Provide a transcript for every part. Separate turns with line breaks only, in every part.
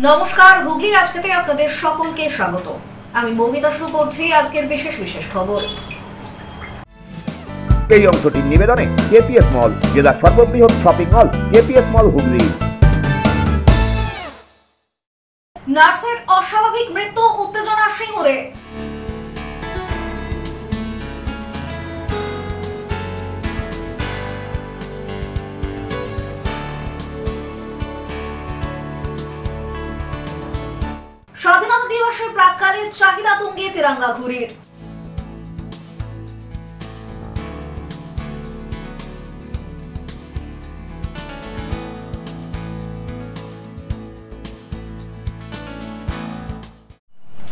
নমস্কার, হুগলি আজকেতে আপনাদের সকলকে স্বাগত। আমি মৌমিতা শুরু করছি আজকের বিশেষ খবর।
এই অংশটির নিবেদনে কেপিএস মল, জেলার সর্ববৃহৎ শপিং মল কেপিএস মল হুগলি।
নার্সের অস্বাভাবিক মৃত্যু, উত্তেজনা সিঙ্গুরে। স্বাধীনতা দিবসের প্রাক্কালে চাহিদা তুঙ্গে তিরঙ্গা ঘুড়ির।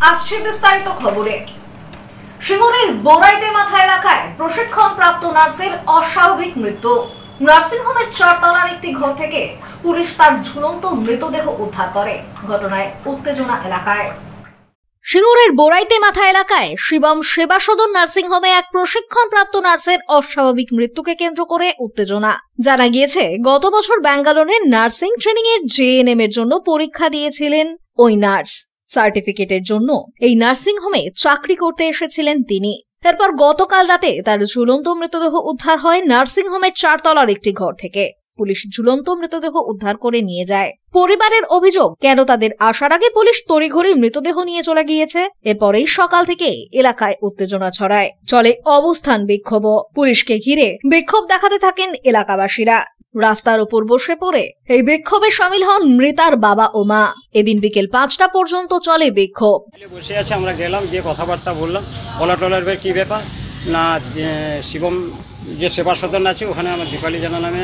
আসছে বিস্তারিত খবরে। সিঙ্গুরের বোরাইতে মাথা এলাকায় প্রশিক্ষণপ্রাপ্ত নার্সের অস্বাভাবিক মৃত্যু। নার্সিংহোমের 4 তলার একটি ঘর থেকে পুলিশ তার ঝুলন্ত মৃতদেহ উদ্ধার করে। ঘটনায় উত্তেজনা এলাকায়। সিঙ্গুরের বোরাইতে মাথা এলাকায় শিবম সেবা সদন নার্সিংহোমে এক প্রশিক্ষণপ্রাপ্ত নার্সের অস্বাভাবিক মৃত্যুকে কেন্দ্র করে উত্তেজনা। জানা গিয়েছে, গত বছর ব্যাঙ্গালোরে নার্সিং ট্রেনিং এর জেএনএম এর জন্য পরীক্ষা দিয়েছিলেন ওই নার্স। সার্টিফিকেটের জন্য এই নার্সিং হোমে চাকরি করতে এসেছিলেন তিনি। এরপর গতকাল রাতে তার ঝুলন্ত মৃতদেহ উদ্ধার হয় নার্সিং হোমের 4 তলার একটি ঘর থেকে। পুলিশ ঝুলন্ত মৃতদেহ উদ্ধার করে নিয়ে যায়। পরিবারের অভিযোগ, কেন তাদের আসার আগে পুলিশ তড়িঘড়ি মৃতদেহ নিয়ে চলে গিয়েছে। এরপরেই সকাল থেকে এলাকায় উত্তেজনা ছড়ায়, চলে অবস্থান বিক্ষোভ। পুলিশকে ঘিরে বিক্ষোভ দেখাতে থাকেন এলাকাবাসীরা। রাস্তার উপর বসে পড়ে এই বিক্ষোভে শামিল হন মৃতার বাবা ও মা। এদিন বিকেল 5টা পর্যন্ত চলে বিক্ষোভ।
বসে আছে, আমরা গেলাম, গিয়ে কথাবার্তা বললাম, টলার কি ব্যাপার না, শিবম যে সেবা সদন আছে ওখানে আমার দীপালি জানা নামে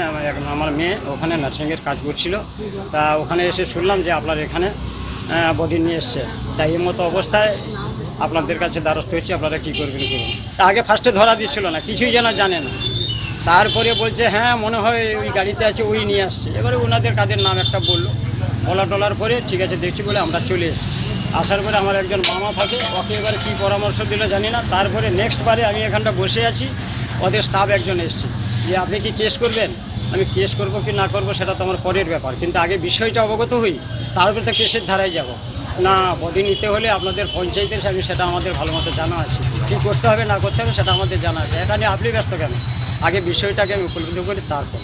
আমার মেয়ে ওখানে নার্সিংয়ের কাজ করছিল। তা ওখানে এসে শুনলাম যে আপনার এখানে বডি নিয়ে এসছে। তাই এই মতো অবস্থায় আপনাদের কাছে দ্বারস্থ হয়েছি, আপনারা কী করবেন করুন। তা আগে ফার্স্টে ধরা দিচ্ছিল না, কিছুই যেন জানে না। তারপরে বলছে হ্যাঁ মনে হয় ওই গাড়িতে আছে, ওই নিয়ে আসছে। এবারে ওনাদের কাদের নাম একটা বললো, টলার পরে ঠিক আছে দেখছি বলে আমরা চলে এসেছি। আসার পরে আমার একজন মামা থাকে, ওকে এবারে কী পরামর্শ দিল জানি না। তারপরে নেক্সট বারে আমি এখানটা বসে আছি, ওদের স্টাফ একজন এসছে যে আপনি কি কেস করবেন। আমি কেস করব কি না করব সেটা তো আমার পরের ব্যাপার, কিন্তু আগে বিষয়টা অবগত হই, তারপরে তো কেসের ধারায় যাব না। বডি নিতে হলে আপনাদের পঞ্চায়েতের সামনে সেটা আমাদের ভালো মতো জানা আছে, কী করতে হবে না করতে হবে সেটা আমাদের জানা আছে। এটা নিয়ে আপনি ব্যস্ত কেন, আগে বিষয়টাকে আমি উপলব্ধি করি তারপর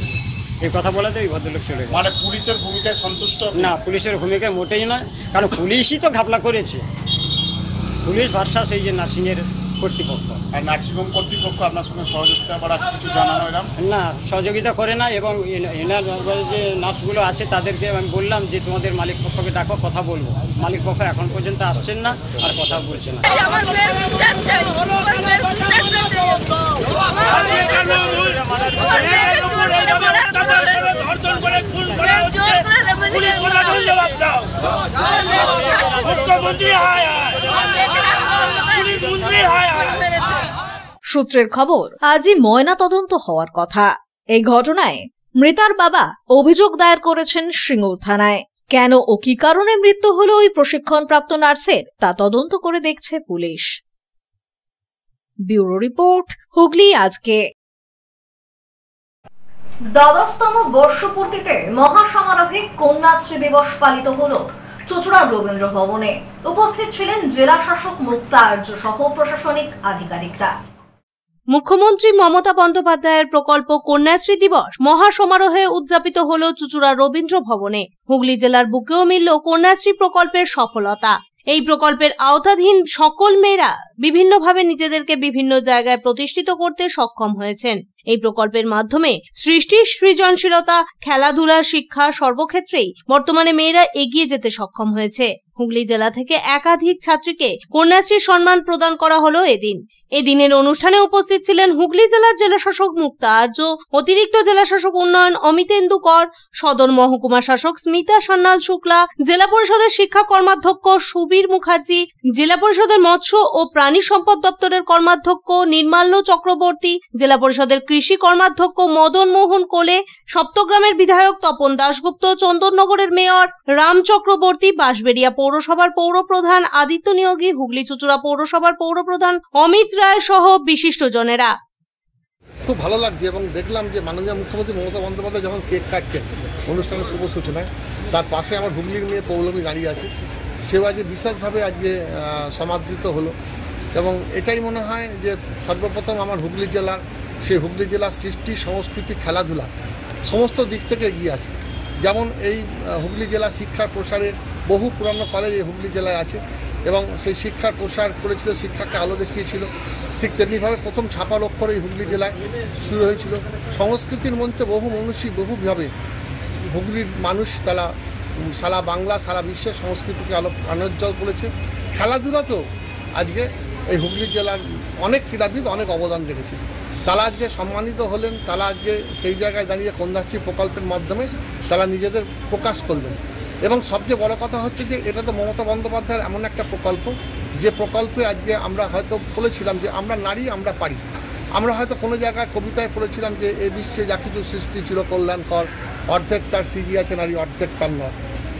এই কথা বলে তো এই ভদ্রলোক চলে গেছে।
মানে পুলিশের ভূমিকায় সন্তুষ্ট
না, পুলিশের ভূমিকায় মোটেই নয়, কারণ পুলিশই তো ঘাপলা করেছে। পুলিশ ভার্সাস এই যে নার্সিংয়ের কর্তৃপক্ষ।
আর নার্সিংহোম কর্তৃপক্ষ আপনার সঙ্গে সহযোগিতা বা কিছু জানানো এরকম
না, সহযোগিতা করে না। এবং এনার যে নার্সগুলো আছে তাদেরকে আমি বললাম যে তোমাদের মালিক পক্ষকে ডাকো, কথা বলবো। মালিক পক্ষ এখন পর্যন্ত আসছেন না আর কথা বলছে না।
সূত্রের খবর, আজই ময়না তদন্ত হওয়ার কথা। এই ঘটনায় মৃতার বাবা অভিযোগ দায়ের করেছেন সিঙ্গুর থানায়। কেন ও কি কারণে মৃত্যু হলো ওই প্রশিক্ষণপ্রাপ্ত নার্সের, তা তদন্ত করে দেখছে পুলিশ। ব্যুরো রিপোর্ট, হুগলি আজকে। দ্বাদশতম বর্ষপূর্তিতে মহাসমারোহে কন্যাশ্রী দিবস পালিত হলো চুঁচুড়া রবীন্দ্র ভবনে। উপস্থিত ছিলেন জেলা শাসক মুক্তা আর্য সহ প্রশাসনিক আধিকারিকরা।
মুখ্যমন্ত্রী মমতা বন্দ্যোপাধ্যায়ের প্রকল্প কন্যাশ্রী দিবস মহাসমারোহে উদযাপিত হল চুঁচুড়া রবীন্দ্র ভবনে। হুগলি জেলার বুকেও মিলল কন্যাশ্রী প্রকল্পের সফলতা। এই প্রকল্পের আওতাধীন সকল মেয়েরা বিভিন্নভাবে নিজেদেরকে বিভিন্ন জায়গায় প্রতিষ্ঠিত করতে সক্ষম হয়েছেন। এই প্রকল্পের মাধ্যমে সৃষ্টি, সৃজনশীলতা, খেলাধুলা, শিক্ষা সর্বক্ষেত্রেই বর্তমানে মেয়েরা এগিয়ে যেতে সক্ষম হয়েছে। হুগলি জেলা থেকে একাধিক ছাত্রীকে কন্যাশ্রী সম্মান প্রদান করা হলো এদিন। এদিনের অনুষ্ঠানে উপস্থিত ছিলেন হুগলি জেলার জেলাশাসক মুক্তা আর্য, অতিরিক্ত জেলাশাসক উন্নয়ন অমিতেন্দু কর, সদর মহকুমা শাসক স্মিতা সান্যাল শুক্লা, জেলা পরিষদের শিক্ষা কর্মাধ্যক্ষ সুবীর মুখার্জি, জেলা পরিষদের মৎস্য ও প্রাণী সম্পদ দপ্তরের কর্মাধ্যক্ষ নির্মাল্য চক্রবর্তী, জেলা পরিষদের কৃষি কর্মাধ্যক্ষ মদন মোহন কোলে, সপ্তগ্রামের বিধায়ক তপন দাশগুপ্ত, চন্দননগরের মেয়র রাম চক্রবর্তী, বাঁশবেড়িয়া পৌরসভার পৌরপ্রধান আদিত্য নিয়োগী, হুগলি চুঁচুড়া পৌরসভার পৌরপ্রধান অমিত রায় সহ বিশিষ্টজনেরা।
খুব ভালো লাগছে এবং দেখলাম যে মাননীয় মুখ্যমন্ত্রী মমতা বন্দ্যোপাধ্যায় যখন কেক কাটছেন অনুষ্ঠানের শুভ সূচনায়, তার পাশে আমার হুগলির মেয়ে পৌলমী দাঁড়িয়ে আছে। সেও আজকে বিশেষভাবে আজকে সমাদৃত হলো এবং এটাই মনে হয় যে সর্বপ্রথম আমার হুগলি জেলার হুগলি জেলার সৃষ্টি, সংস্কৃতি, খেলাধুলা সমস্ত দিক থেকে এগিয়ে আছে। যেমন এই হুগলি জেলা শিক্ষার প্রসারে বহু পুরানো কলেজ এই হুগলি জেলায় আছে এবং সেই শিক্ষার প্রসার করেছিল, শিক্ষাকে আলো দেখিয়েছিল। ঠিক তেমনিভাবে প্রথম ছাপার অক্ষর এই হুগলি জেলায় শুরু হয়েছিল। সংস্কৃতির মঞ্চে বহু মনীষী বহুভাবে হুগলির মানুষ তারা সারা বাংলা, সারা বিশ্বের সংস্কৃতিকে আলোজ্জ্বল করেছে। খেলাধুলাতেও আজকে এই হুগলি জেলার অনেক ক্রীড়াবিদ অনেক অবদান রেখেছে। তারা আজকে সম্মানিত হলেন, তারা আজকে সেই জায়গায় দাঁড়িয়ে কন্যাশ্রী প্রকল্পের মাধ্যমে তারা নিজেদের প্রকাশ করলেন। এবং সবচেয়ে বড় কথা হচ্ছে যে এটা তো মমতা বন্দ্যোপাধ্যায়ের এমন একটা প্রকল্প, যে প্রকল্পে আজকে আমরা হয়তো বলেছিলাম যে আমরা নারী, আমরা পারি। আমরা হয়তো কোনো জায়গায় কবিতায় পড়েছিলাম যে এই বিশ্বে যা কিছু সৃষ্টি ছিল কল্যাণকর, অর্ধেক তার সিজি আছে নারী, অর্ধেক তার নয়।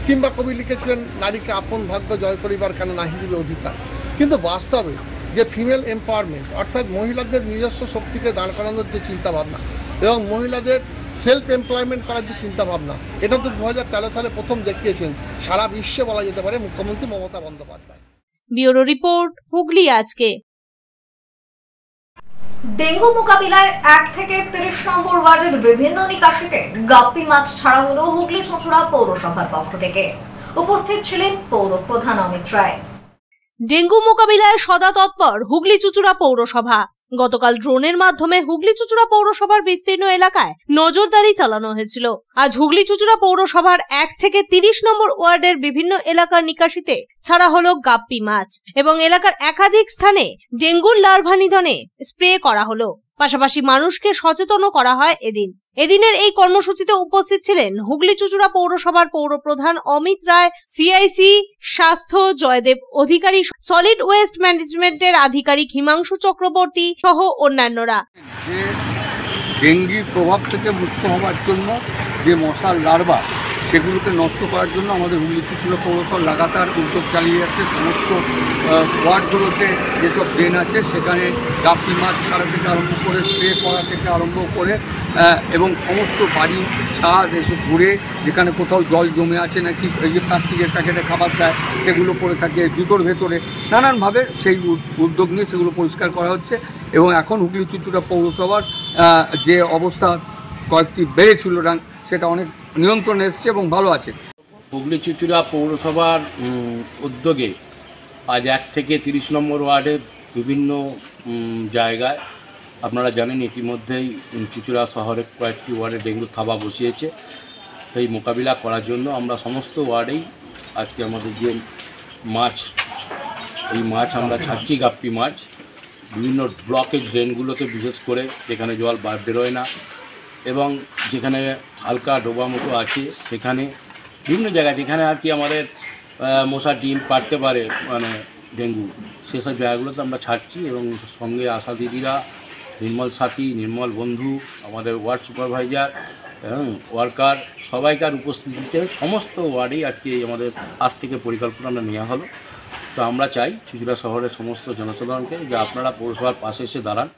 কিংবা কবি লিখেছিলেন নারীকে আপন ভাগ্য জয় করিবার কেন নাহি দিবে অধিকার। কিন্তু বাস্তবে যে ফিমেল এম্পাওয়ারমেন্ট, অর্থাৎ মহিলাদের নিজস্ব শক্তিকে দাঁড় করানোর যে চিন্তাভাবনা এবং মহিলাদের সেলফ এমপ্লয়মেন্ট করার যে চিন্তাভাবনা, এটা তো 2013 সালে প্রথম দেখিয়েছেন সারা বিশ্বে বলা যেতে পারে মুখ্যমন্ত্রী মমতা বন্দ্যোপাধ্যায়।
ব্যুরো রিপোর্ট, হুগলি আজকে।
ডেঙ্গু মোকাবিলায় 1 থেকে 30 নম্বর ওয়ার্ডের বিভিন্ন নিকাশিতে গাপ্পি মাছ ছাড়া হলো হুগলি চুঁচুড়া পৌরসভার পক্ষ থেকে। উপস্থিত ছিলেন পৌর প্রধান অমিত রায়।
ডেঙ্গু মোকাবিলায় সদা তৎপর হুগলি চুঁচুড়া পৌরসভা। গতকাল ড্রোনের মাধ্যমে হুগলি চুঁচুড়া পৌরসভার বিস্তীর্ণ এলাকায় নজরদারি চালানো হয়েছিল। আজ হুগলি চুঁচুড়া পৌরসভার 1 থেকে 30 নম্বর ওয়ার্ডের বিভিন্ন এলাকার নিকাশিতে ছাড়া হলো গাপ্পি মাছ এবং এলাকার একাধিক স্থানে ডেঙ্গুর লার্ভা নিধনে স্প্রে করা হলো। পাশাপাশি মানুষকে সচেতনও করা হয় এদিনের এই কর্মসূচিতে উপস্থিত ছিলেন হুগলি চুঁচুড়া পৌরসভার পৌর প্রধান অমিত রায়, সিআইসি স্বাস্থ্য জয়দেব অধিকারী, সলিড ওয়েস্ট ম্যানেজমেন্টের আধিকারিক হিমাংশু চক্রবর্তী সহ অন্যান্যরা।
ডেঙ্গির প্রভাব থেকে মুক্ত হওয়ার জন্য যে মশার লার্ভা, সেগুলোকে নষ্ট করার জন্য আমাদের হুগলি চুঁচুড়া পৌরসভা লাগাতার উদ্যোগ চালিয়ে যাচ্ছে। সমস্ত ওয়ার্ডগুলোতে যেসব ড্রেন আছে সেখানে গাপ্পি মাছ ছাড়া থেকে আরম্ভ করে স্প্রে করা থেকে আরম্ভ করে এবং সমস্ত বাড়ি ছাদ এসব ঘুরে যেখানে কোথাও জল জমে আছে নাকি এই যে প্লাস্টিকের প্যাকেটে খাবার দেয় সেগুলো পড়ে থাকে জুতোর ভেতরে, নানানভাবে সেই উদ্যোগ নিয়ে সেগুলো পরিষ্কার করা হচ্ছে। এবং এখন হুগলি চুঁচুড়া পৌরসভার যে অবস্থা কয়েকটি বেড়েছিল সেটা অনেক নিয়ন্ত্রণে এসছে এবং ভালো আছে।
হুগলি চুঁচুড়া পৌরসভার উদ্যোগে আজ 1 থেকে 30 নম্বর ওয়ার্ডের বিভিন্ন জায়গায় আপনারা জানেন ইতিমধ্যেই চুঁচুড়া শহরে কয়েকটি ওয়ার্ডে ডেঙ্গুর থাবা বসিয়েছে। সেই মোকাবিলা করার জন্য আমরা সমস্ত ওয়ার্ডেই আজকে আমাদের যে মাছ, এই মাছ আমরা ছাড়ছি গাপ্পি মাছ বিভিন্ন ব্লকের ড্রেনগুলোতে, বিশেষ করে যেখানে জল বেরোয় না এবং যেখানে হালকা ডোবা মতো আছে সেখানে বিভিন্ন জায়গায় যেখানে আর কি আমাদের মশার ডিম পাড়তে পারে মানে ডেঙ্গু, সেসব জায়গাগুলোতে আমরা ছাড়ছি। এবং সঙ্গে আশা দিদিরা, নির্মল সাথী, নির্মল বন্ধু, আমাদের ওয়ার্ড সুপারভাইজার এবং ওয়ার্কার সবাইকার উপস্থিতিতে সমস্ত ওয়ার্ডেই আজকে আমাদের আজ থেকে পরিকল্পনা নেওয়া হলো। তো আমরা চাই চুঁচুড়া শহরের সমস্ত জনসাধারণকে যে আপনারা পৌরসভার পাশে এসে দাঁড়ান।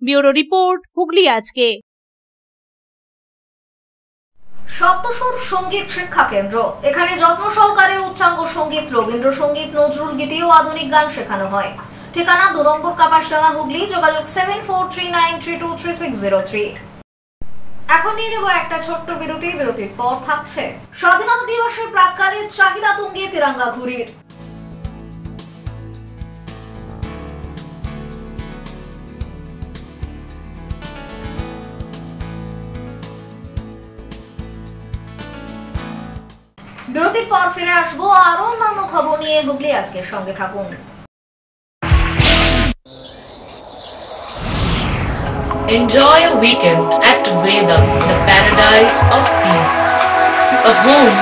ব্যুরো রিপোর্ট, হুগলি আজকে।
সপ্তসুর সঙ্গীত শিক্ষা কেন্দ্র। এখানে যত্ন সহকারে উচ্চাঙ্গ সঙ্গীত, রবীন্দ্রসঙ্গীত, নজরুল গীতি ও আধুনিক গান শেখানো হয়। ঠিকানা 2 নম্বর কাপাসডাঙ্গা, হুগলি। যোগাযোগ 7439323603। এখন নিয়ে নেব একটা ছোট্ট বিরতি। বিরতির পর থাকছে স্বাধীনতা দিবসের প্রাক্কালে চাহিদা তুঙ্গে তিরঙ্গা ঘুড়ির। বিরতির পর ফিরে আসবো আরো অন্যান্য খবর নিয়ে। হুগলি আজকের সঙ্গে থাকুন।
Enjoy a weekend at Vedam, the paradise of peace. A home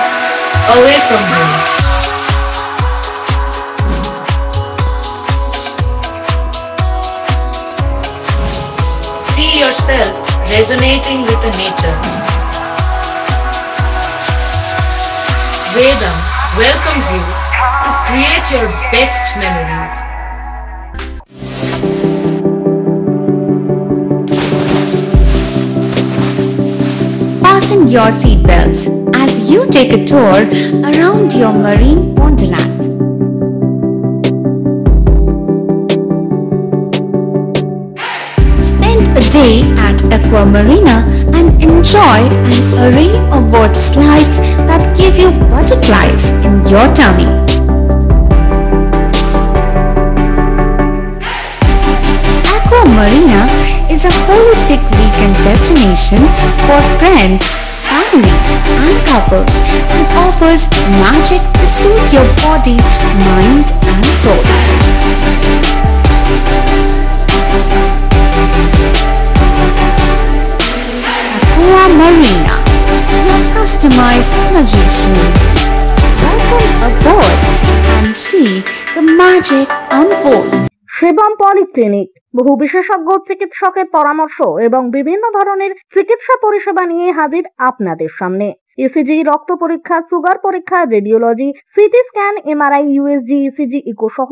away from home. See yourself resonating with the nature. Vedam welcomes you to create your best memories.
Fasten your seatbelts as you take a tour around your marine wonderland. Spend a day at Aqua Marina and enjoy an array of water slides that give you butterflies in your tummy. Aqua Marina is a holistic weekend destination for friends, family and couples and offers magic to soothe your body, mind and soul. Aqua Marina, your customized magician. Welcome aboard and see the magic unfold.
Shivam polyclinic বহু বিশেষজ্ঞ চিকিৎসকের পরামর্শ এবং বিভিন্ন ধরনের চিকিৎসা পরিষেবা নিয়ে হাজির আপনাদের সামনে। ইসিজি, রক্ত পরীক্ষা, সুগার পরীক্ষা, radiology, CT scan, MRI, USG, ECG, echo সহ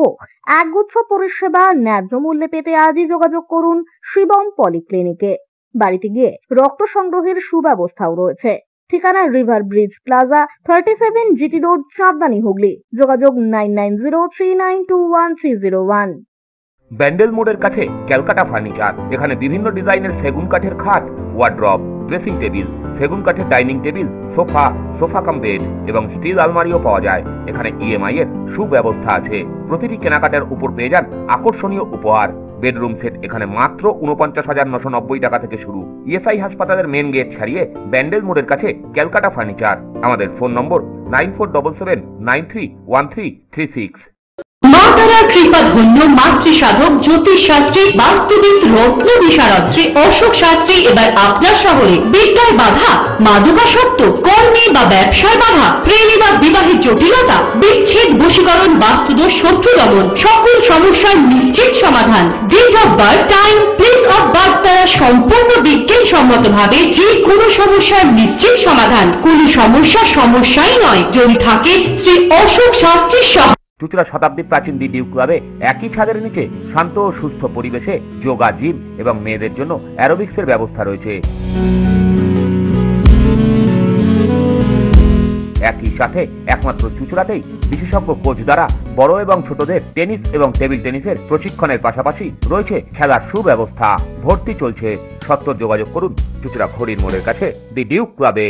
একগুচ্ছ পরিষেবা ন্যায্য মূল্যে পেতে আজই যোগাযোগ করুন শিবম পলিক্লিনিকে। বাড়িতে গিয়ে রক্ত সংগ্রহের সুব্যবস্থাও রয়েছে। ঠিকানা river bridge plaza, 37 GT road, Chandni, Hooghly. যোগাযোগ 9903921301।
ব্যান্ডেল মোড়ের কাছে ক্যালকাটা ফার্নিচার। এখানে বিভিন্ন ডিজাইনের সেগুন কাঠের খাট, ওয়ার্ড্রপ, ড্রেসিং টেবিল, সেগুন কাঠের dining table, sofa cum bed এবং স্টিল আলমারিও পাওয়া যায়। এখানে ইএমআই এর সুব্যবস্থা আছে। প্রতিটি কেনাকাটার উপর পেয়ে যান আকর্ষণীয় উপহার। বেডরুম সেট এখানে মাত্র ৪৯,৯৯০ টাকা থেকে শুরু। ইএসআই হাসপাতালের মেন গেট ছাড়িয়ে ব্যান্ডেল মোড়ের কাছে ক্যালকাটা ফার্নিচার। আমাদের ফোন নম্বর 9477931336।
মা তারার কৃপা ধন্য মাতৃ সাধক জ্যোতিষ শাস্ত্রী, বাস্তুবিদ, রত্ন বিশারদ অশোক শাস্ত্রী এবার আপনার শহরে। বিদ্যায় বাধা, মাদকাসক্ত, কর্মে বা ব্যবসায় বাধা, প্রেমে বা বিবাহের জটিলতা, বিচ্ছেদ, বশীকরণ, বাস্তুদোষ, শত্রু দমন, সকল সমস্যার নিশ্চিত সমাধান। Date of birth, time, place of birth দ্বারা সম্পূর্ণ বিজ্ঞানসম্মত ভাবে যে কোনো সমস্যার নিশ্চিত সমাধান। কোন সমস্যাই নয় যদি থাকে শ্রী অশোক শাস্ত্রীর সহ।
চুঁচুড়া শতাব্দী প্রাচীন দি ডিউক ক্লাবে একই ছাদের নিচে শান্ত ও সুস্থ পরিবেশে যোগা, জিম এবং মেয়েদের জন্য অ্যারোবিক্সের ব্যবস্থা রয়েছে। একই সাথে একমাত্র চুঁচুড়াতেই বিশেষজ্ঞ কোচ দ্বারা বড় এবং ছোটদের টেনিস এবং টেবিল টেনিসের প্রশিক্ষণের পাশাপাশি রয়েছে খেলার সুব্যবস্থা। ভর্তি চলছে। সত্বর যোগাযোগ করুন চুঁচুড়া ঘড়ির মোড়ের কাছে দি ডিউক ক্লাবে।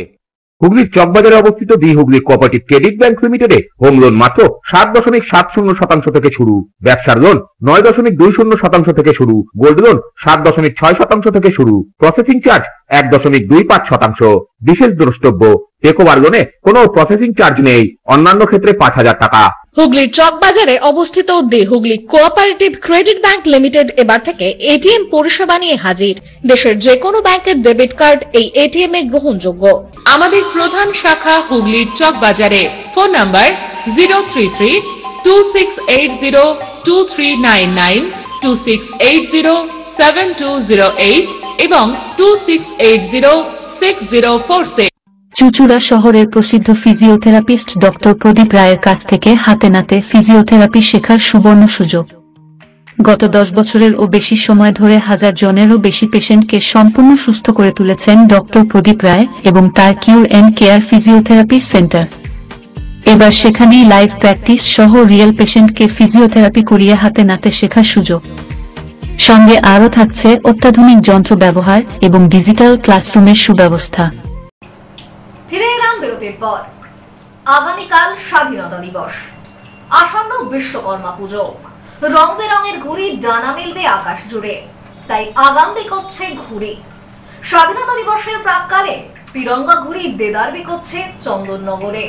হুগলির চকবাজারে অবস্থিত the Hooghly co-operative credit bank লিমিটেডে হোম লোন মাত্র 7.70% থেকে শুরু। ব্যবসার লোন 9.20% থেকে শুরু। গোল্ড লোন 7.6% থেকে শুরু। Processing charge 1.25%। বিশেষ দ্রষ্টব্য, টেকওভার লোনে কোনো প্রসেসিং চার্জ নেই। অন্যান্য ক্ষেত্রে 5,000 টাকা।
হুগলির চকবাজারে অবস্থিত the Hooghly co-operative credit bank limited এবার থেকে এটিএম পরিষেবা নিয়ে হাজির। দেশের যে কোনো ব্যাংকের ডেবিট কার্ড এই এটিএম এ গ্রহণযোগ্য।
আমাদের প্রধান শাখা হুগলির চকবাজারে। ফোন নাম্বার 033-2680-2399, 2680-7208 এবং 2680-6046।
চুঁচুড়া শহরের প্রসিদ্ধ ফিজিওথেরাপিস্ট ডক্টর প্রদীপ রায়ের কাছ থেকে হাতে নাতে ফিজিওথেরাপি শেখার সুবর্ণ সুযোগ। গত 10 বছরের ও বেশি সময় ধরে 1000 জনেরও বেশি পেশেন্টকে সম্পূর্ণ সুস্থ করে তুলেছেন ডক্টর প্রদীপ রায় এবং তার কিউর এন্ড কেয়ার ফিজিওথেরাপি সেন্টার। এবার সেখানেই লাইভ প্র্যাকটিস সহ রিয়েল পেশেন্টকে ফিজিওথেরাপি করিয়ে হাতে নাতে শেখার সুযোগ। সঙ্গে আরও থাকছে অত্যাধুনিক যন্ত্র ব্যবহার এবং ডিজিটাল ক্লাসরুমের সুব্যবস্থা।
ফিরে এলাম বিরতির পর। আগামীকাল স্বাধীনতা দিবস, আসন্ন বিশ্বকর্মা পুজো। রং বেরঙের ঘুড়ি ডানা মেলবে আকাশ জুড়ে, তাই আগাম বিকোচ্ছে ঘুড়ি। স্বাধীনতা দিবসের প্রাক্কালে তিরঙ্গা ঘুড়ি দেদার বিকোচ্ছে চন্দননগরে।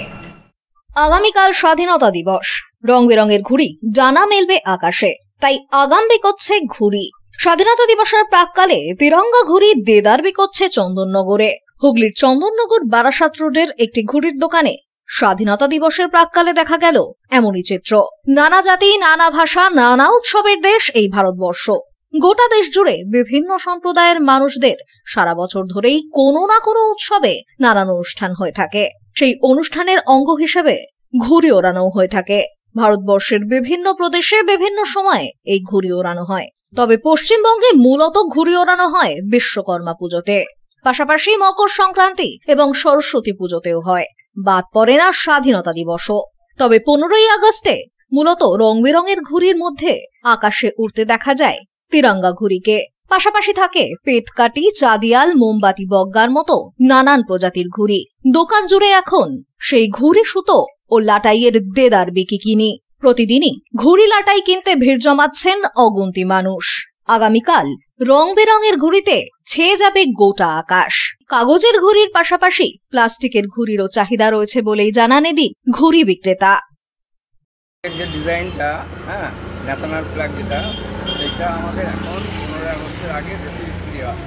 আগামীকাল স্বাধীনতা দিবস, রং বেরঙের ঘুড়ি ডানা মেলবে আকাশে, তাই আগাম বিকোচ্ছে ঘুড়ি। স্বাধীনতা দিবসের প্রাক্কালে তিরঙ্গা ঘুড়ি দেদার বিকোচ্ছে চন্দননগরে। হুগলির চন্দননগর বারাসাত রোডের একটি ঘুড়ির দোকানে স্বাধীনতা দিবসের প্রাক্কালে দেখা গেল এমনই চিত্র। নানা জাতি, নানা ভাষা, নানা উৎসবের দেশ এই ভারতবর্ষ। গোটা দেশ জুড়ে বিভিন্ন সম্প্রদায়ের মানুষদের সারা বছর ধরেই কোনো না কোনো উৎসবে নানান অনুষ্ঠান হয়ে থাকে। সেই অনুষ্ঠানের অঙ্গ হিসেবে ঘুড়ি ওড়ানো হয়ে থাকে। ভারতবর্ষের বিভিন্ন প্রদেশে বিভিন্ন সময়ে এই ঘুড়ি ওড়ানো হয়, তবে পশ্চিমবঙ্গে মূলত ঘুড়ি ওড়ানো হয় বিশ্বকর্মা পুজোতে। পাশাপাশি মকর সংক্রান্তি এবং সরস্বতী পুজোতেও হয়। বাদ পড়ে না স্বাধীনতা দিবসও। তবে 15ই আগস্টে মূলত রং বেরঙের ঘুড়ির মধ্যে আকাশে উড়তে দেখা যায় তিরঙ্গা ঘুড়িকে। পাশাপাশি থাকে পেটকাটি, চাঁদিয়াল, মোমবাতি, বগ্গার মতো নানান প্রজাতির ঘুড়ি। দোকান জুড়ে এখন সেই ঘুড়ি সুতো ও লাটাইয়ের দেদার বিকিকিনি। প্রতিদিনই ঘুড়ি লাটাই কিনতে ভিড় জমাচ্ছেন অগুন্তি মানুষ। আগামীকাল রং বেরঙের ঘুড়িতে ছেয়ে যাবে গোটা আকাশ। কাগজের ঘুড়ির পাশাপাশি প্লাস্টিকের ঘুড়িরও চাহিদা রয়েছে বলেই জানান এদিন ঘুড়ি বিক্রেতা।
যে ডিজাইনটা, হ্যাঁ, ন্যাশনাল ফ্ল্যাগ যেটা, সেটা আমাদের এখন 15 আগস্টের আগে বেশি বিক্রি হয়।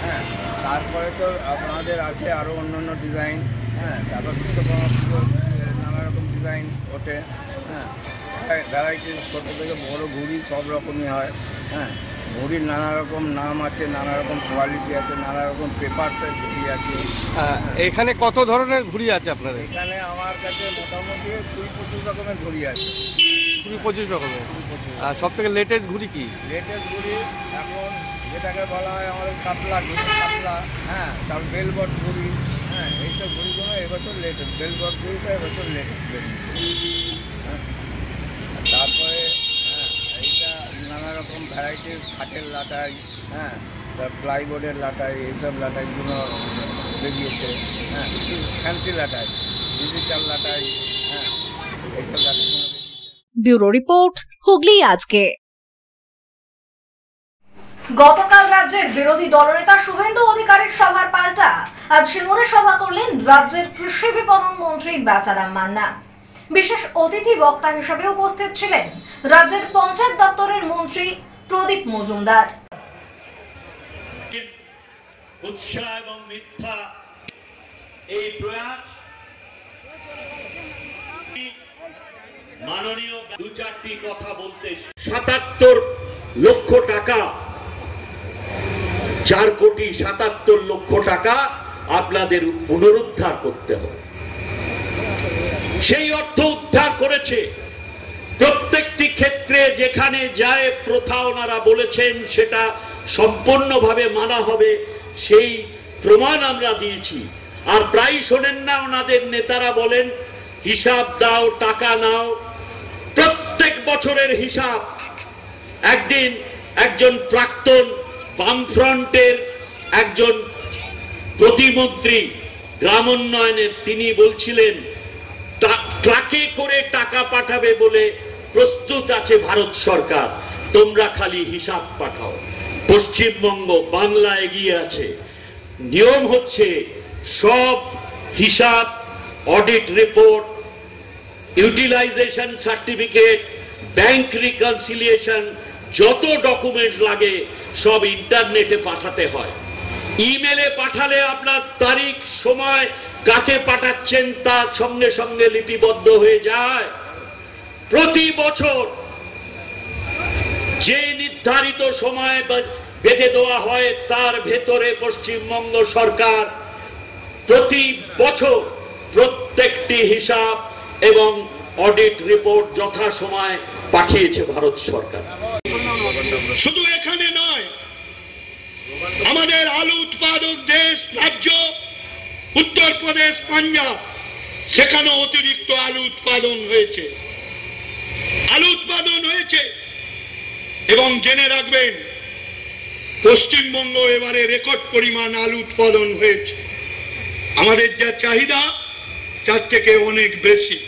হ্যাঁ, তারপরে তো আপনাদের আছে আরও অন্য ডিজাইন। হ্যাঁ, তারপর বিশ্বকর্মা পুজোর নানা রকম ডিজাইন ওঠে। হ্যাঁ, ভ্যারাইটি ছোটো থেকে বড় ঘুড়ি সব রকমই হয়। হ্যাঁ, ঘুড়ির নানা রকম নাম আছে, নানা রকম কোয়ালিটি আছে, নানা রকম পেপারসের ঘুড়ি আছে।
এখানে কত ধরনের ঘুড়ি আছে আপনাদের?
এখানে আমার কাছে মোটামুটি 20-25 রকমের ঘুড়ি আছে।
20-25 রকমের। আর সব থেকে লেটেস্ট ঘুড়ি কি?
লেটেস্ট ঘুড়ি এখন যেটাকে বলা হয় আমাদের কাতলা, হ্যাঁ, তারপর বেলবট ঘুড়ি। হ্যাঁ, এইসব ঘুড়িগুলো এবছর লেটেস্ট। বেলবট ঘুড়িটা এবছর লেটেস্ট বেরিয়েছে। হ্যাঁ, তারপরে এইটা নানা রকম ভ্যারাইটির খাটের লাটাই, হ্যাঁ, প্লাইবোর্ডের লাটাই, এইসব লাটাইগুলো বেরিয়েছে। হ্যাঁ, ফ্যান্সি লাটাই, ডিজিটাল লাটাই, হ্যাঁ, এইসব লাটাইগুলো।
ব্যুরো রিপোর্ট, হুগলি আজকে। গতকাল রাজ্যের বিরোধী দলনেতা শুভেন্দু অধিকারীর সভার পাল্টা আজ সিঙ্গুরে সভা করলেন রাজ্যের কৃষি বিপণন মন্ত্রী বেচারাম মান্না। বিশেষ অতিথি বক্তা হিসেবে উপস্থিত ছিলেন রাজ্যের পঞ্চায়েত দপ্তরের মন্ত্রী প্রদীপ মজুমদার।
উৎসাহ এবং মিথ্যা এই প্রয়াস মাননীয় 2-4টি কথা বলতে 77 লক্ষ টাকা, 4 কোটি 77 লক্ষ টাকা আপনাদের পুনরুদ্ধার করতে হবে। সেই অর্থ উদ্ধার করেছে। প্রত্যেকটি ক্ষেত্রে যেখানে যায় প্রথা ওনারা বলেছেন সেটা সম্পূর্ণভাবে মানা হবে, সেই প্রমাণ আমরা দিয়েছি। আর প্রায় শোনেন না ওনাদের নেতারা বলেন হিসাব দাও, টাকা নাও। প্রত্যেক বছরের হিসাব। একদিন একজন প্রাক্তন বামফ্রন্টের একজন প্রতিমন্ত্রী গ্রাম উন্নয়নের, তিনি বলছিলেন ট্রাকে করে টাকা পাঠাবে বলে প্রস্তুত আছে ভারত সরকার, তোমরা খালি হিসাব পাঠাও। পশ্চিমবঙ্গ, বাংলা এগিয়ে আছে। নিয়ম হচ্ছে সব হিসাব, audit report, utilisation certificate, bank reconciliation, যত ডকুমেন্ট লাগে সব ইন্টারনেটে পাঠাতে হয়। ইমেলে পাঠালে আপনার তারিখ, সময়, কাকে পাঠাচ্ছেন তার সঙ্গে সঙ্গে লিপিবদ্ধ হয়ে যায়। প্রতি বছর যে নির্ধারিত সময় বেঁধে দেওয়া হয় তার ভেতরে পশ্চিমবঙ্গ সরকার প্রতি বছর প্রত্যেকটি হিসাব এবং অডিট রিপোর্ট যথাসময়ে পাঠিয়েছে ভারত সরকার।
শুধু এখানে নয়, আমাদের আলু উৎপাদক দেশ রাজ্য উত্তরপ্রদেশ, পাঞ্জাব, সেখানে অতিরিক্ত আলু উৎপাদন হয়েছে। এবং জেনে রাখবেন পশ্চিমবঙ্গ এবারে রেকর্ড পরিমাণ আলু উৎপাদন হয়েছে। আমাদের যা চাহিদা তার থেকে অনেক বেশি।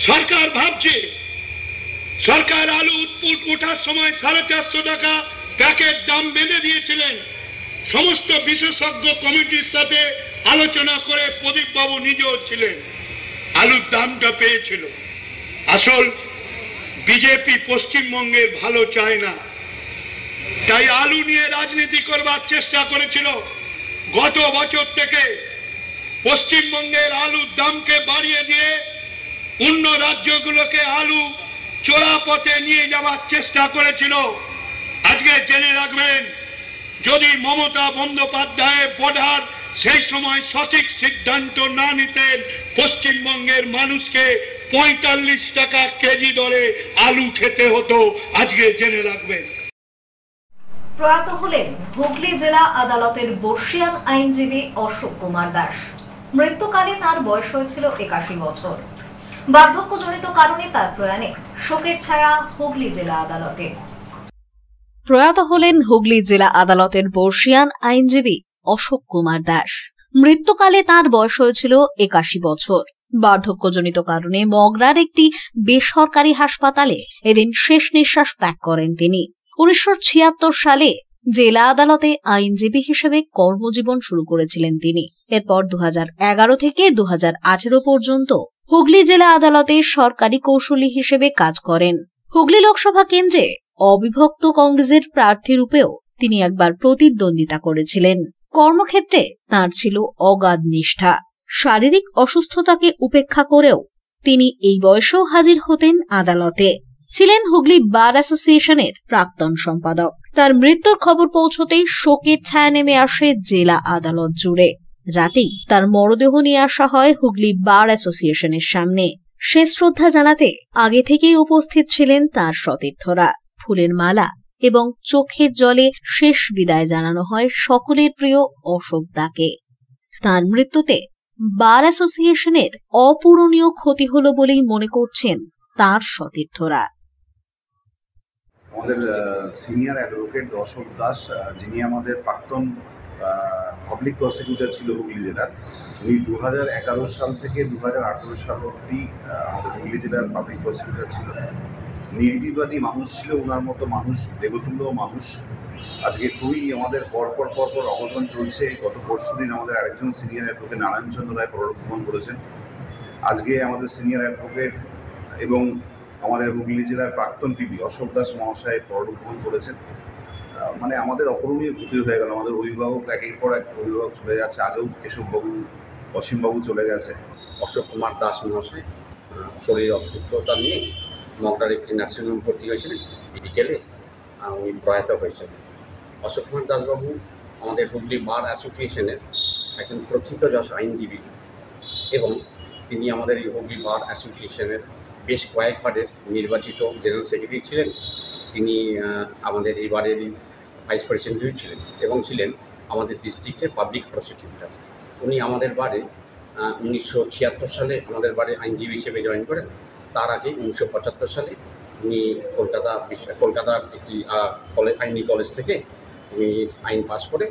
সরকার ভাবছে, সরকার আলু ওঠার সময় 450 টাকা প্যাকেট দাম বেঁধে দিয়েছিলেন। সমস্ত বিশেষজ্ঞ কমিটির সাথে আলোচনা করে প্রদীপ বাবু নিজেও ছিলেন, আলুর দামটা পেয়েছিল। আসল বিজেপি পশ্চিমবঙ্গের ভালো চায় না, তাই আলু নিয়ে রাজনীতি করবার চেষ্টা করেছিল। গত বছর থেকে পশ্চিমবঙ্গের আলুর দামকে বাড়িয়ে দিয়ে অন্য রাজ্যগুলোকে আলু চোরা পথে নিয়ে যাওয়ার চেষ্টা করেছিল। আজকে জেনে রাখবেন, যদি মমতা বন্দ্যোপাধ্যায় বর্ডার সেই সময় সঠিক সিদ্ধান্ত না নিতেন, পশ্চিমবঙ্গের মানুষকে 45 টাকা কেজি দরে আলু খেতে হতো। আজকে জেনে রাখবেন।
প্রয়াত হলেন হুগলি জেলা আদালতের বর্ষিয়ান আইনজীবী অশোক কুমার দাস। মৃত্যুকালে তার বয়স হয়েছিল 81 বছর। বার্ধক্যজনিত কারণে তার প্রয়াণে শোকের ছায়া হুগলি জেলা আদালতে।
প্রয়াত হলেন হুগলি জেলা আদালতের বর্ষিয়ান আইনজীবী অশোক কুমার দাস। মৃত্যুকালে তার বয়স হয়েছিল 81 বছর। বার্ধক্যজনিত কারণে মগরার একটি বেসরকারি হাসপাতালে এদিন শেষ নিঃশ্বাস ত্যাগ করেন তিনি। 1976 সালে জেলা আদালতে আইনজীবী হিসেবে কর্মজীবন শুরু করেছিলেন তিনি। এরপর 2011 থেকে 2018 পর্যন্ত হুগলি জেলা আদালতে সরকারি কৌশলী হিসেবে কাজ করেন। হুগলি লোকসভা কেন্দ্রে অবিভক্ত কংগ্রেসের প্রার্থী রূপেও তিনি একবার প্রতিদ্বন্দ্বিতা করেছিলেন। কর্মক্ষেত্রে তাঁর ছিল অগাধ নিষ্ঠা। শারীরিক অসুস্থতাকে উপেক্ষা করেও তিনি এই বয়সেও হাজির হতেন আদালতে। ছিলেন হুগলি বার অ্যাসোসিয়েশনের প্রাক্তন সম্পাদক। তার মৃত্যুর খবর পৌঁছতেই শোকের ছায়া নেমে আসে জেলা আদালত জুড়ে। রাতেই তার মরদেহ নিয়ে আসা হয় হুগলি বার অ্যাসোসিয়েশনের সামনে। শেষ শ্রদ্ধা জানাতে আগে থেকেই উপস্থিত ছিলেন তার সতীর্থরা। ফুলের মালা এবং চোখের জলে শেষ বিদায় জানানো হয় সকলের প্রিয় অশোক দাকে। তার মৃত্যুতে বার অ্যাসোসিয়েশনের অপূরণীয় ক্ষতি হলো বলেই মনে করছেন তার সতীর্থরা।
আমাদের সিনিয়র অ্যাডভোকেট অশোক দাস, যিনি আমাদের প্রাক্তন পাবলিক প্রসিকিউটর ছিল হুগলি জেলার, উনি 2011 সাল থেকে 2018 সাল অবধি আমাদের হুগলি জেলার পাবলিক প্রসিকিউটর ছিল। নির্বিবাদী মানুষ ছিল, ওনার মতো মানুষ, দেবতুল্য মানুষ। আজকে খুবই আমাদের পরপর অঘটন চলছে। গত পরশুদিন আমাদের আরেকজন সিনিয়র অ্যাডভোকেট নারায়ণচন্দ্র রায় পরলোকগমন করেছেন। আজকে আমাদের সিনিয়র অ্যাডভোকেট এবং আমাদের হুগলি জেলার প্রাক্তন পিপি অশোক দাস মহাশয় পরলোকগমন করেছেন। মানে আমাদের অপূরণীয় ক্ষতি হয়ে গেল। আমাদের অভিভাবক একের পর এক অভিভাবক চলে যাচ্ছে। আগেও কেশববাবু, অসীমবাবু চলে গেছে।
অশোক কুমার দাস মহাশয় শরীর অসুস্থতা নিয়ে মগরার একটি নার্সিংহোম ভর্তি হয়েছিলেন। বিকেলে উনি প্রয়াত হয়েছিলেন। অশোক কুমার দাসবাবু আমাদের হুগলি বার অ্যাসোসিয়েশনের একজন প্রথিতযশ আইনজীবী এবং তিনি আমাদের এই হুগলি বার অ্যাসোসিয়েশনের বেশ কয়েকবারের নির্বাচিত জেনারেল সেক্রেটারি ছিলেন। তিনি আমাদের এই বারেরই ভাইস প্রেসিডেন্টও ছিলেন এবং ছিলেন আমাদের ডিস্ট্রিক্টের পাবলিক প্রসিকিউটর। উনি আমাদের বারে 1976 সালে আমাদের বারে আইনজীবী হিসেবে জয়েন করেন। তার আগে 1975 সালে উনি কলকাতার একটি আইনি কলেজ থেকে উনি আইন পাশ করে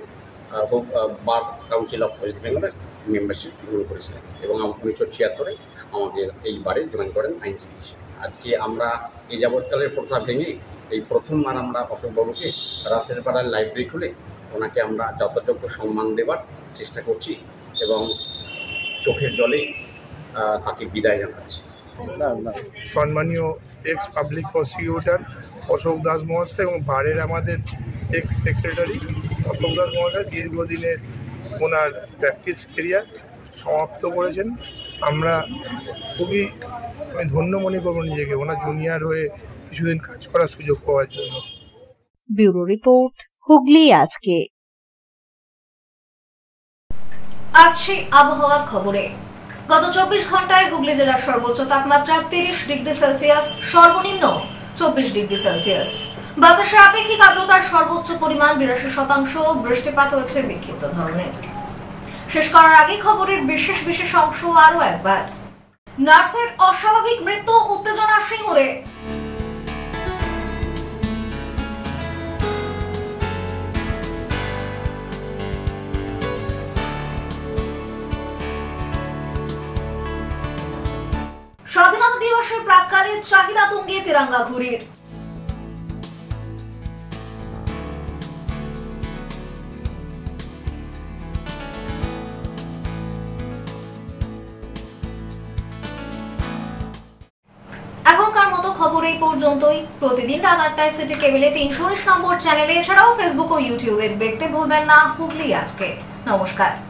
বার কাউন্সিল অফ ওয়েস্ট বেঙ্গলের মেম্বারশিপ গ্রহণ করেছিলেন এবং 1976-এ আমাদের এই বারে জয়েন করেন আইনজীবী হিসেবে। আজকে আমরা এই যাবৎকালের প্রথা ভেঙে এই প্রথমবার আমরা অশোকবাবুকে রাতের বেলায় লাইব্রেরি খুলে ওনাকে আমরা যথাযোগ্য সম্মান দেবার চেষ্টা করছি এবং চোখের জলে তাকে বিদায় জানাচ্ছি।
সম্মানীয় ex public prosecutor Ashok Das মহাশয় এবং বারের আমাদের এক্স সেক্রেটারি অশোক দাস মহাশয় দীর্ঘদিনের ওনার প্র্যাকটিস কেরিয়ার সমাপ্ত করেছেন। আমি ধন্য মনে করবো নিজেকে ওনার জুনিয়র হয়ে কিছুদিন কাজ করার সুযোগ পাওয়ার জন্য।
ব্যুরো রিপোর্ট, হুগলি আজকে।
আসছে আবহাওয়ার খবরে। গত 24 ঘন্টায় হুগলি জেলার সর্বোচ্চ তাপমাত্রা 30 ডিগ্রি সেলসিয়াস, সর্বনিম্ন 24 ডিগ্রি সেলসিয়াস। বাতাসে আপেক্ষিক আর্দ্রতার সর্বোচ্চ পরিমাণ 82%। বৃষ্টিপাত হয়েছে বিক্ষিপ্ত ধরনের। শেষ করার আগে খবরের বিশেষ অংশ আরো একবার। নার্সের অস্বাভাবিক মৃত্যু, উত্তেজনা সিঙ্গুরে। স্বাধীনতা দিবসের প্রাক্কালে চাহিদা তুঙ্গে তিরঙ্গা ঘুড়ির। এখনকার মতো খবর এই পর্যন্তই। প্রতিদিন রাত 8টায় সিটি কেবলে 319 নম্বর চ্যানেলে, এছাড়াও ফেসবুক ও ইউটিউবে দেখতে ভুলবেন না হুগলি আজকে। নমস্কার।